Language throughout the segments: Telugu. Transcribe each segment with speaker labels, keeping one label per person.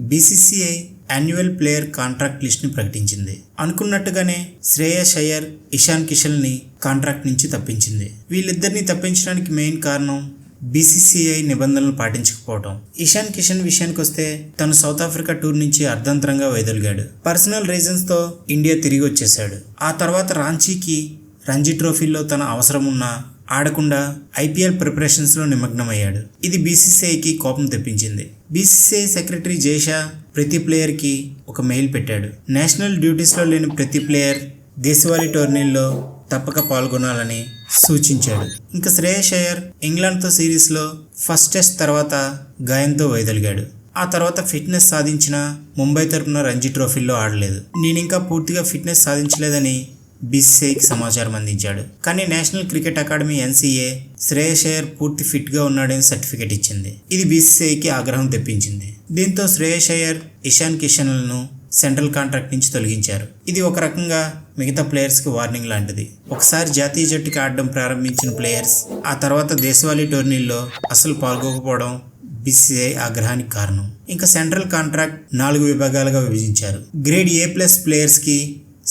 Speaker 1: బీసీసీఐ యాన్యువల్ ప్లేయర్ కాంట్రాక్ట్ లిస్ట్ని ప్రకటించింది. అనుకున్నట్టుగానే శ్రేయస్ అయ్యర్, ఇషాన్ కిషన్ని కాంట్రాక్ట్ నుంచి తప్పించింది. వీళ్ళిద్దరిని తప్పించడానికి మెయిన్ కారణం బీసీసీఐ నిబంధనలు పాటించకపోవడం. ఇషాన్ కిషన్ విషయానికి వస్తే తను సౌత్ ఆఫ్రికా టూర్ నుంచి అర్ధంతరంగా వైదొలిగాడు. పర్సనల్ రీజన్స్ తో ఇండియా తిరిగి వచ్చేశాడు. ఆ తర్వాత రాంచీకి రంజీ ట్రోఫీలో తన అవసరం ఉన్నా ఆడకుండా ఐపీఎల్ ప్రిపరేషన్స్ లో నిమగ్నమయ్యాడు. ఇది బీసీసీఐకి కోపం తెప్పించింది. బీసీసీఐ సెక్రటరీ జైషా ప్రతి ప్లేయర్ కి ఒక మెయిల్ పెట్టాడు. నేషనల్ డ్యూటీస్ లో లేని ప్రతి ప్లేయర్ దేశవాళీ టోర్నీల్లో తప్పక పాల్గొనాలని సూచించాడు. ఇంకా శ్రేయస్ అయ్యర్ ఇంగ్లాండ్తో సిరీస్లో ఫస్ట్ టెస్ట్ తర్వాత గాయంతో వైదొలిగాడు. ఆ తర్వాత ఫిట్నెస్ సాధించిన ముంబై తరపున రంజీ ట్రోఫీల్లో ఆడలేదు. నేనింకా పూర్తిగా ఫిట్నెస్ సాధించలేదని బీసీసీఐకి సమాచారం అందించాడు. కానీ national cricket academy NCA Shreyas Iyer పూర్తి ఫిట్ గా ఉన్నాడని సర్టిఫికెట్ ఇచ్చింది. ఇది బీసీసీఐకి ఆగ్రహం తెప్పించింది. దీంతో శ్రేయస్ అయ్యర్, ఇషాన్ కిషన్లను సెంట్రల్ కాంట్రాక్ట్ నుంచి తొలగించారు. ఇది ఒక రకంగా మిగతా ప్లేయర్స్ కి వార్నింగ్ లాంటిది. ఒకసారి జాతీయ జట్టుకి ఆడడం ప్రారంభించిన ప్లేయర్స్ ఆ తర్వాత దేశవాళీ టోర్నీల్లో అసలు పాల్గొకపోవడం బీసీసీఐ ఆగ్రహానికి కారణం. ఇంకా సెంట్రల్ కాంట్రాక్ట్ 4 విభాగాలుగా విభజించారు. గ్రేడ్ A+ ప్లేయర్స్ కి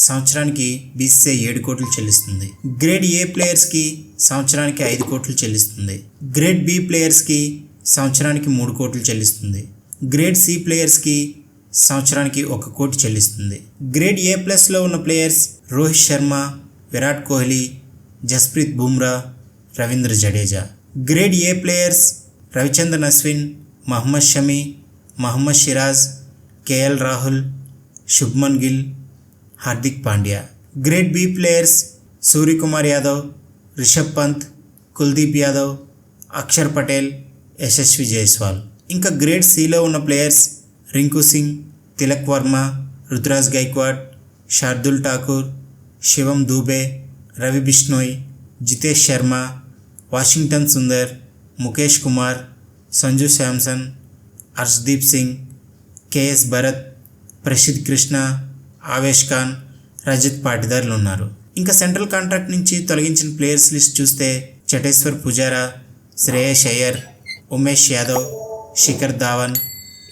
Speaker 1: సంవత్సరానికి బీసీసీఐ 7 కోట్లు చెల్లిస్తుంది. గ్రేడ్ A ప్లేయర్స్ కి సంవత్సరానికి 5 కోట్లు చెల్లిస్తుంది. గ్రేడ్ B ప్లేయర్స్ కి సంవత్సరానికి 3 కోట్లు చెల్లిస్తుంది. గ్రేడ్ C ప్లేయర్స్ కి సంవత్సరానికి 1 కోటి చెల్లిస్తుంది. గ్రేడ్ A+లో ఉన్న players Rohit Sharma, Virat Kohli, Jasprit Bumrah, Ravindra Jadeja. Grade A players Ravichandran Ashwin, Mohammed Shami, Mohammed Siraj, KL Rahul, Shubman Gill, Hardik Pandya. Grade B players Suryakumar Yadav, Rishabh Pant, Kuldeep Yadav, Axar Patel, Yashasvi Jaiswal. ఇంకా గ్రేడ్ Cలో ఉన్న players Rinku Singh, Tilak Varma, Ruturaj Gaikwad, Shardul Thakur, Shivam Dube, Ravi Bishnoi, Jitesh Sharma, Washington Sundar, Mukesh Kumar, Sanju Samson, Harshdeep Singh, KS Bharat, Prasidh Krishna, Avesh Khan, Rajat పాటిదార్లు ఉన్నారు. ఇంకా సెంట్రల్ కాంట్రాక్ట్ నుంచి తొలగించిన ప్లేయర్స్ లిస్ట్ చూస్తే చటేశ్వర్ పుజారా, శ్రేయస్ అయ్యర్, ఉమేష్ యాదవ్, శిఖర్ ధావన్,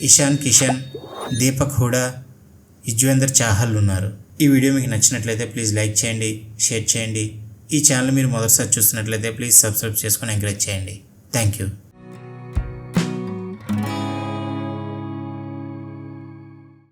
Speaker 1: ఇషాన్ కిషన్, దీపక్ హుడా, యుజ్వేందర్ చాహల్ ఉన్నారు. ఈ వీడియో మీకు నచ్చినట్లయితే ప్లీజ్ లైక్ చేయండి, షేర్ చేయండి. ఈ ఛానల్ మీరు మొదటిసారి చూస్తున్నట్లయితే ప్లీజ్ సబ్స్క్రైబ్ చేసుకొని ఎంకరేజ్ చేయండి. Thank you.